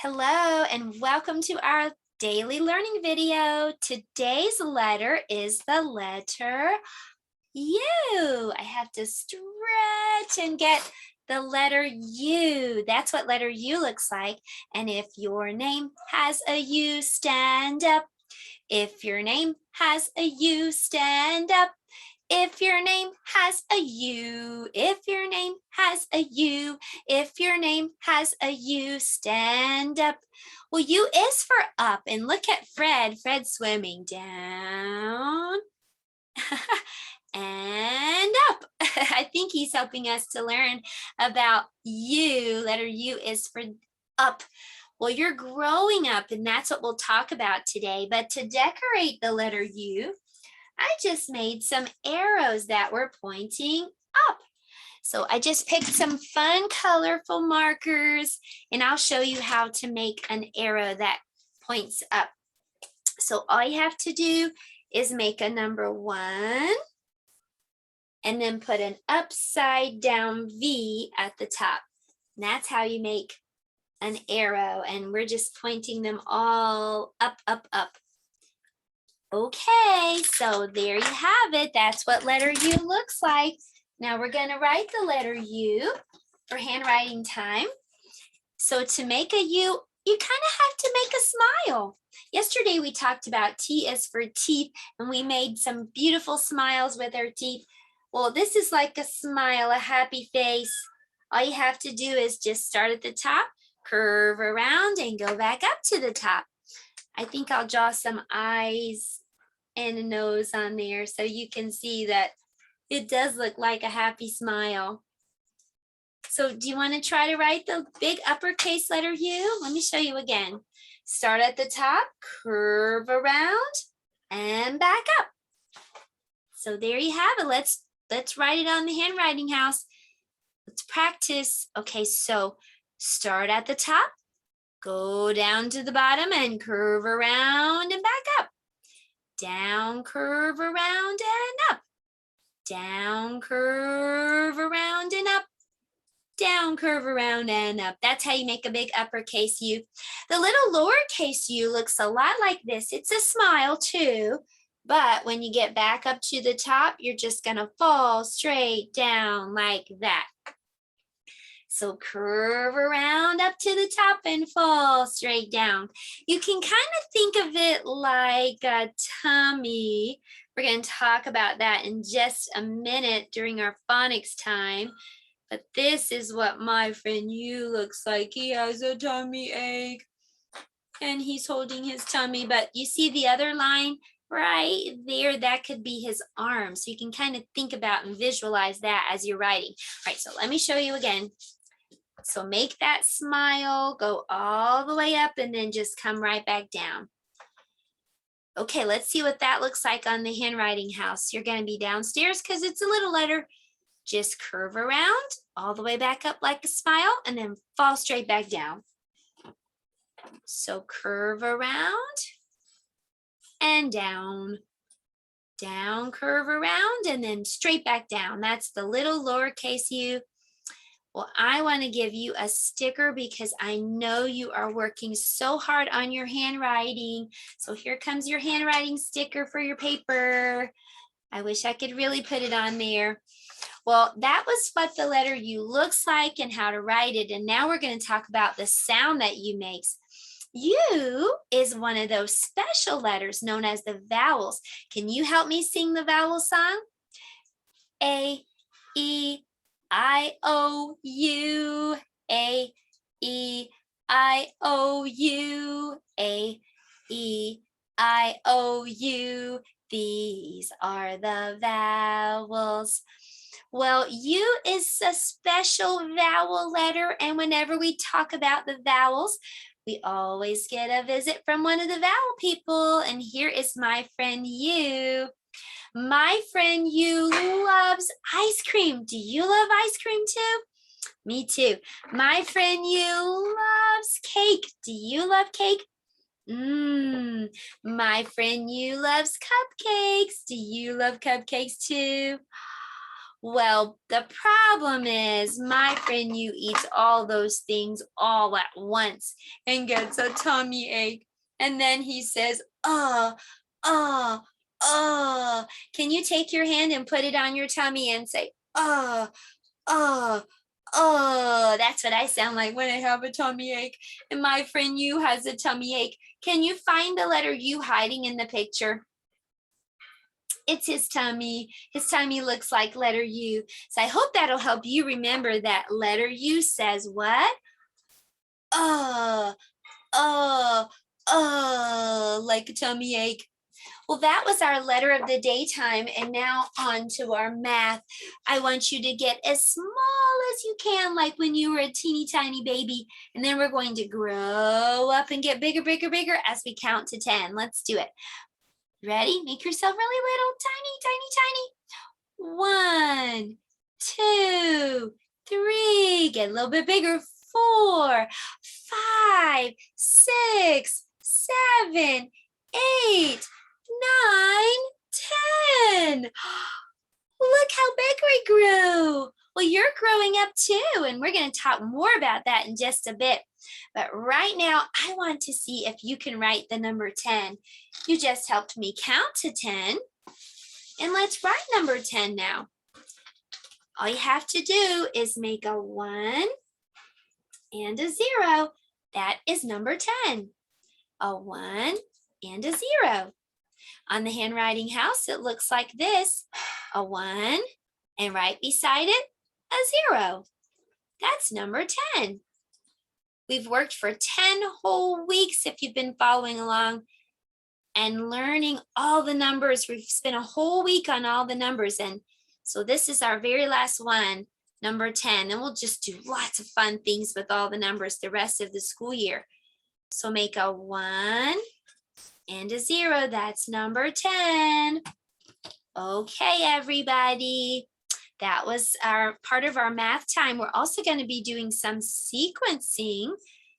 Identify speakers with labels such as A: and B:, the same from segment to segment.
A: Hello and welcome to our daily learning video. Today's letter is the letter U. I have to stretch and get the letter U. That's what letter U looks like. And if your name has a U, stand up. If your name has a U, stand up. If your name has a U, if your name has a U, if your name has a U, stand up. Well, U is for up, and look at Fred. Fred's swimming down and up. I think he's helping us to learn about U. Letter U is for up. Well, you're growing up, and that's what we'll talk about today. But to decorate the letter U, I just made some arrows that were pointing up. So I just picked some fun, colorful markers, and I'll show you how to make an arrow that points up. So all you have to do is make a number 1 and then put an upside down V at the top. And that's how you make an arrow, and we're just pointing them all up, up, up. Okay, so there you have it. That's what letter U looks like. Now we're going to write the letter U for handwriting time. So to make a U, you kind of have to make a smile. Yesterday we talked about T is for teeth, and we made some beautiful smiles with our teeth. Well, this is like a smile, a happy face. All you have to do is just start at the top, curve around, and go back up to the top. I think I'll draw some eyes and a nose on there so you can see that it does look like a happy smile. So do you want to try to write the big uppercase letter U? Let me show you again. Start at the top, curve around, and back up. So there you have it. Let's write it on the handwriting house. Let's practice. Okay, so start at the top, go down to the bottom and curve around and back up. Down, curve around and up. Down, curve around and up. Down, curve around and up. That's how you make a big uppercase U. The little lowercase u looks a lot like this. It's a smile too, but when you get back up to the top, you're just gonna fall straight down like that. So curve around up to the top and fall straight down. You can kind of think of it like a tummy. We're going to talk about that in just a minute during our phonics time. But this is what my friend U looks like. He has a tummy ache and he's holding his tummy. But you see the other line right there? That could be his arm. So you can kind of think about and visualize that as you're writing. All right, so let me show you again. So make that smile, go all the way up, and then just come right back down. Okay, let's see what that looks like on the handwriting house. You're going to be downstairs because it's a little letter. Just curve around all the way back up like a smile and then fall straight back down. So curve around and down. Down, curve around, and then straight back down. That's the little lowercase u. Well, I want to give you a sticker because I know you are working so hard on your handwriting. So here comes your handwriting sticker for your paper. I wish I could really put it on there. Well, that was what the letter U looks like and how to write it. And now we're going to talk about the sound that U makes. U is one of those special letters known as the vowels. Can you help me sing the vowel song? A, E, I-O-U, A, E, I-O-U, A, E, I-O-U. These are the vowels. Well, U is a special vowel letter, and whenever we talk about the vowels, we always get a visit from one of the vowel people, and here is my friend U. My friend U loves ice cream. Do you love ice cream too? Me too. My friend U loves cake. Do you love cake? My friend U loves cupcakes. Do you love cupcakes too? Well, the problem is my friend you eats all those things all at once and gets a tummy ache. And then he says, uh, Can you take your hand and put it on your tummy and say, uh, uh, That's what I sound like when I have a tummy ache. And my friend you has a tummy ache. Can you find the letter U hiding in the picture? It's his tummy. His tummy looks like letter U. So I hope that'll help you remember that letter U says what? Uh, like a tummy ache. Well, that was our letter of the day time. And now on to our math. I want you to get as small as you can, like when you were a teeny tiny baby. And then we're going to grow up and get bigger, bigger, bigger as we count to 10. Let's do it. Ready? Make yourself really little, tiny, tiny, tiny. 1, 2, 3. Get a little bit bigger. 4, 5, 6, 7, 8, 9, 10. Look how big we grew. Well, you're growing up too, and we're going to talk more about that in just a bit. But right now, I want to see if you can write the number 10. You just helped me count to 10. And let's write number 10 now. All you have to do is make a 1 and a 0. That is number 10. A 1 and a 0. On the handwriting house, it looks like this. A 1 and right beside it, a 0. That's number 10. We've worked for 10 whole weeks if you've been following along and learning all the numbers. We've spent a whole week on all the numbers. And so this is our very last one, number 10. And we'll just do lots of fun things with all the numbers the rest of the school year. So make a 1 and a 0. That's number 10. Okay, everybody. That was our part of our math time. We're also going to be doing some sequencing.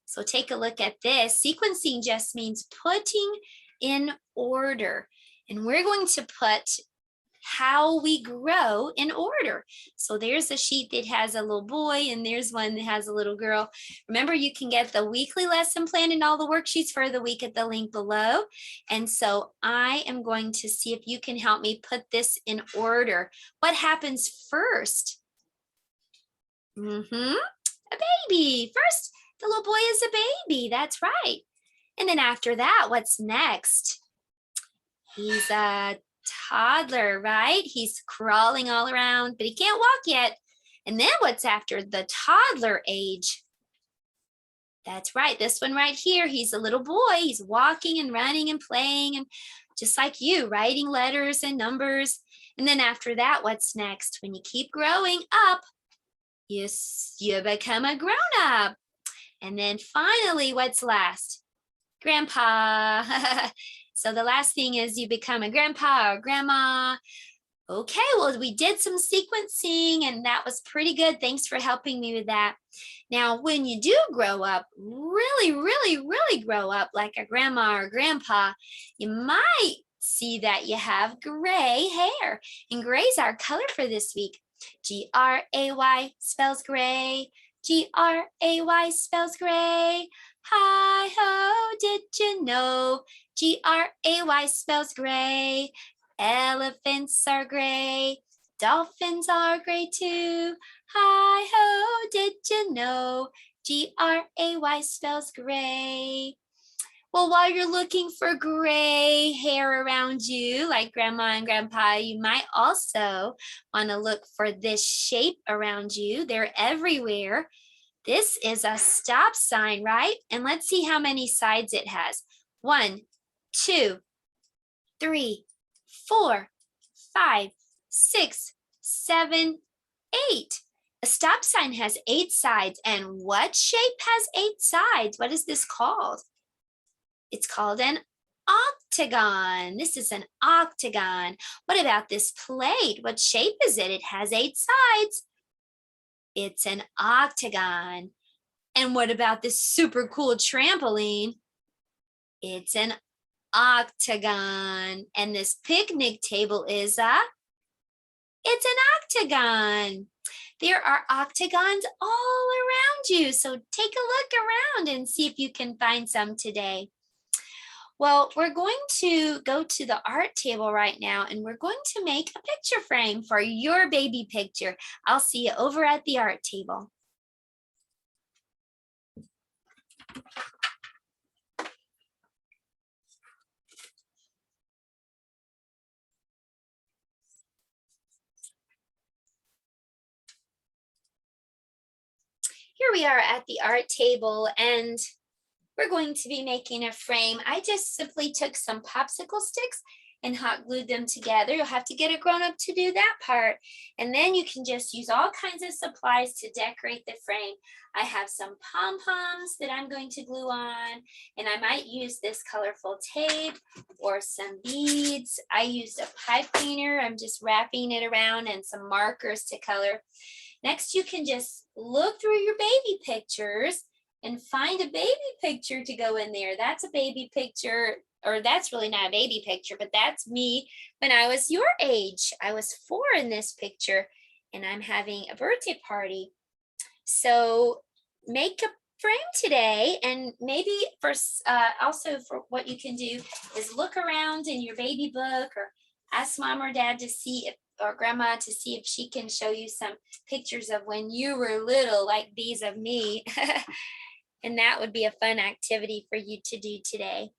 A: So take a look at this. Sequencing just means putting in order. And we're going to put how we grow in order. So there's a sheet that has a little boy and there's one that has a little girl. Remember, you can get the weekly lesson plan and all the worksheets for the week at the link below. And so I am going to see if you can help me put this in order. What happens first? A baby. First, the little boy is a baby. That's right. And then after that, what's next? He's a toddler, right? He's crawling all around, but he can't walk yet. And then what's after the toddler age? That's right, this one right here. He's a little boy. He's walking and running and playing, and just like you, writing letters and numbers. And then after that, what's next? When you keep growing up, you become a grown-up. And then finally, what's last? Grandpa. So the last thing is you become a grandpa or grandma. Okay, well, we did some sequencing and that was pretty good. Thanks for helping me with that. Now, when you do grow up, really grow up like a grandma or grandpa, you might see that you have gray hair. And gray's our color for this week. G-R-A-Y spells gray. G-R-A-Y spells gray. Hi ho, did you know? G-R-A-Y spells gray. Elephants are gray. Dolphins are gray too. Hi ho, did you know? G-R-A-Y spells gray. Well, while you're looking for gray hair around you, like grandma and grandpa, you might also want to look for this shape around you. They're everywhere. This is a stop sign, right? And let's see how many sides it has. 1, 2, 3, 4, 5, 6, 7, 8. A stop sign has 8 sides. And what shape has 8 sides? What is this called? It's called an octagon. This is an octagon. What about this plate? What shape is it? It has 8 sides. It's an octagon. And what about this super cool trampoline? It's an octagon. And this picnic table is a It's an octagon. There are octagons all around you, so take a look around and see if you can find some today. Well, we're going to go to the art table right now, and we're going to make a picture frame for your baby picture. I'll see you over at the art table. Here we are at the art table, and we're going to be making a frame. I just simply took some popsicle sticks and hot glued them together. You'll have to get a grown-up to do that part. And then you can just use all kinds of supplies to decorate the frame. I have some pom-poms that I'm going to glue on, and I might use this colorful tape or some beads. I used a pipe cleaner. I'm just wrapping it around, and some markers to color. Next, you can just look through your baby pictures and find a baby picture to go in there. That's a baby picture, or that's really not a baby picture, but that's me when I was your age. I was 4 in this picture, and I'm having a birthday party. So make a frame today, and maybe also for what you can do is look around in your baby book, or ask mom or dad to see if, or grandma to see if she can show you some pictures of when you were little, like these of me. And that would be a fun activity for you to do today.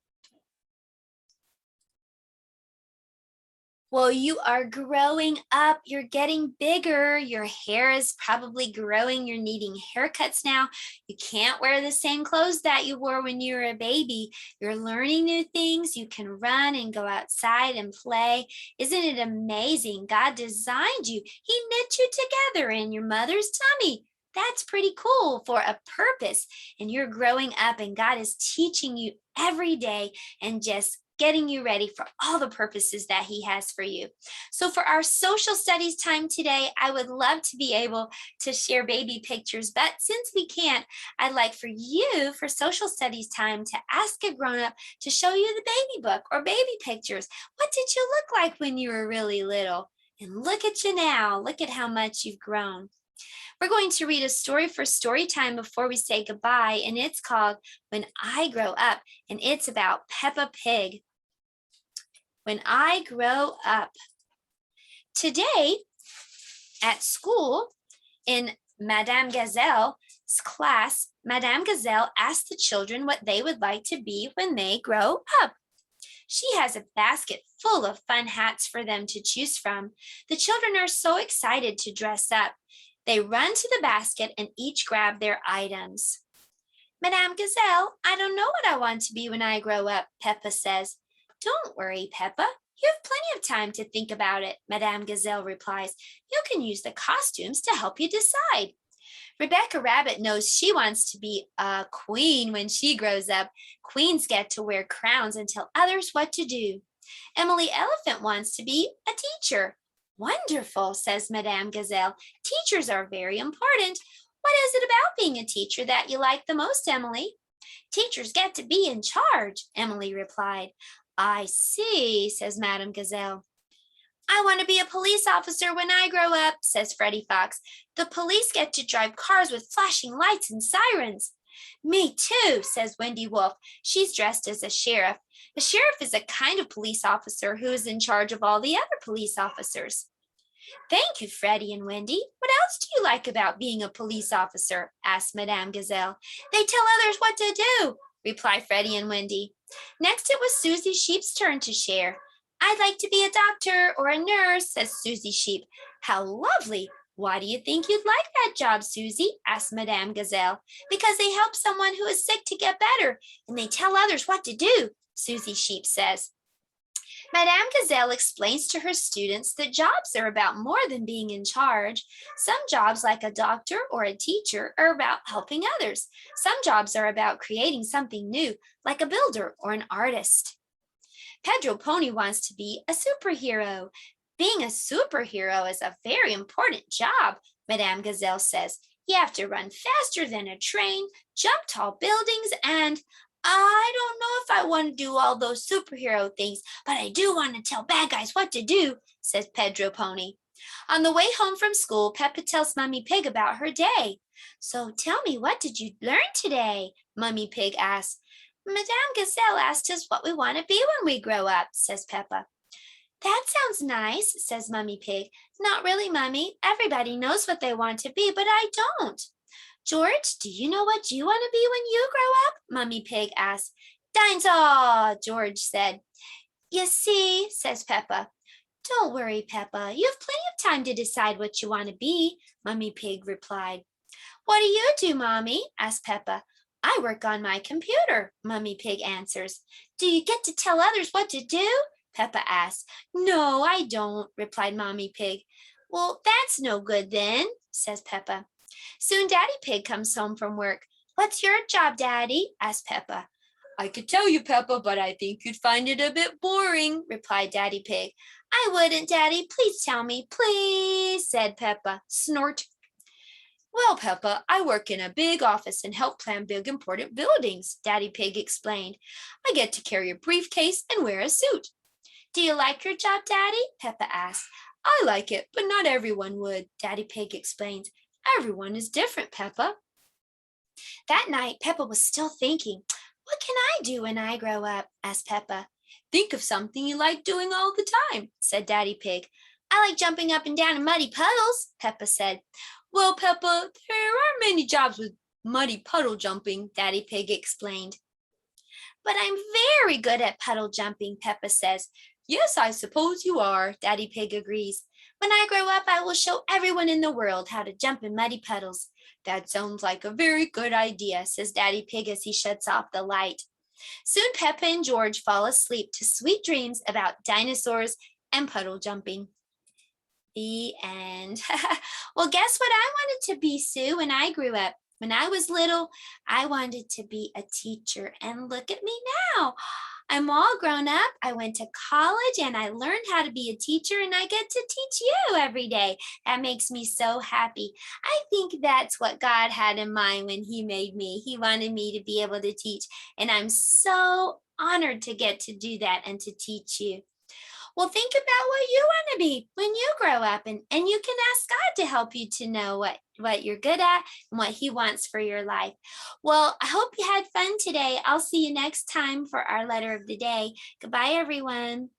A: Well, you are growing up. You're getting bigger. Your hair is probably growing. You're needing haircuts now. You can't wear the same clothes that you wore when you were a baby. You're learning new things. You can run and go outside and play. Isn't it amazing? God designed you. He knit you together in your mother's tummy. That's pretty cool for a purpose. And you're growing up, and God is teaching you every day and just getting you ready for all the purposes that He has for you. So for our social studies time today, I would love to be able to share baby pictures, but since we can't, I'd like for you, for social studies time, to ask a grown-up to show you the baby book or baby pictures. What did you look like when you were really little? And look at you now. Look at how much you've grown. We're going to read a story for story time before we say goodbye, and it's called When I Grow Up, and it's about Peppa Pig. When I grow up. Today at school, in Madame Gazelle's class, Madame Gazelle asked the children what they would like to be when they grow up. She has a basket full of fun hats for them to choose from. The children are so excited to dress up. They run to the basket and each grab their items. Madame Gazelle, I don't know what I want to be when I grow up, Peppa says. Don't worry, Peppa. You have plenty of time to think about it, Madame Gazelle replies. You can use the costumes to help you decide. Rebecca Rabbit knows she wants to be a queen when she grows up. Queens get to wear crowns and tell others what to do. Emily Elephant wants to be a teacher. Wonderful, says Madame Gazelle. Teachers are very important. What is it about being a teacher that you like the most, Emily? Teachers get to be in charge, Emily replied. I see, says Madame Gazelle. I want to be a police officer when I grow up, says Freddie Fox. The police get to drive cars with flashing lights and sirens. Me too, says Wendy Wolf. She's dressed as a sheriff. A sheriff is a kind of police officer who is in charge of all the other police officers. Thank you, Freddie and Wendy. What else do you like about being a police officer? Asked Madame Gazelle. They tell others what to do, replied Freddie and Wendy. Next, it was Susie Sheep's turn to share. I'd like to be a doctor or a nurse, says Susie Sheep. How lovely. Why do you think you'd like that job, Susie? Asked Madame Gazelle. Because they help someone who is sick to get better, and they tell others what to do, Susie Sheep says. Madame Gazelle explains to her students that jobs are about more than being in charge. Some jobs, like a doctor or a teacher, are about helping others. Some jobs are about creating something new, like a builder or an artist. Pedro Pony wants to be a superhero. Being a superhero is a very important job, Madame Gazelle says. You have to run faster than a train, jump tall buildings, and I don't know if I want to do all those superhero things, but I do want to tell bad guys what to do, says Pedro Pony. On the way home from school, Peppa tells Mummy Pig about her day. So tell me, what did you learn today? Mummy Pig asks. Madame Gazelle asked us what we want to be when we grow up, says Peppa. That sounds nice, says Mummy Pig. Not really, Mummy. Everybody knows what they want to be, but I don't. George, do you know what you want to be when you grow up? Mummy Pig asked. Dinosaur, George said. You see, says Peppa. Don't worry, Peppa. You have plenty of time to decide what you want to be, Mummy Pig replied. What do you do, Mommy? asked Peppa. I work on my computer, Mummy Pig answers. Do you get to tell others what to do? Peppa asked. No, I don't, replied Mommy Pig. Well, that's no good then, says Peppa. Soon Daddy Pig comes home from work. What's your job, Daddy? asked Peppa. I could tell you, Peppa, but I think you'd find it a bit boring, replied Daddy Pig. I wouldn't, Daddy. Please tell me, please, said Peppa. Snort. Well, Peppa, I work in a big office and help plan big important buildings, Daddy Pig explained. I get to carry a briefcase and wear a suit. Do you like your job, Daddy? Peppa asked. I like it, but not everyone would, Daddy Pig explains. Everyone is different, Peppa. That night, Peppa was still thinking, what can I do when I grow up? Asked Peppa. Think of something you like doing all the time, said Daddy Pig. I like jumping up and down in muddy puddles, Peppa said. Well, Peppa, there are many jobs with muddy puddle jumping, Daddy Pig explained. But I'm very good at puddle jumping, Peppa says. Yes, I suppose you are, Daddy Pig agrees. When I grow up, I will show everyone in the world how to jump in muddy puddles. That sounds like a very good idea, says Daddy Pig as he shuts off the light. Soon Peppa and George fall asleep to sweet dreams about dinosaurs and puddle jumping. The end. Well, guess what I wanted to be, Sue, when I grew up? When I was little, I wanted to be a teacher. And look at me now. I'm all grown up. I went to college and I learned how to be a teacher, and I get to teach you every day. That makes me so happy. I think that's what God had in mind when he made me. He wanted me to be able to teach, and I'm so honored to get to do that and to teach you. Well, think about what you want to be when you grow up, and you can ask God to help you to know what you're good at and what he wants for your life. Well, I hope you had fun today. I'll see you next time for our letter of the day. Goodbye, everyone.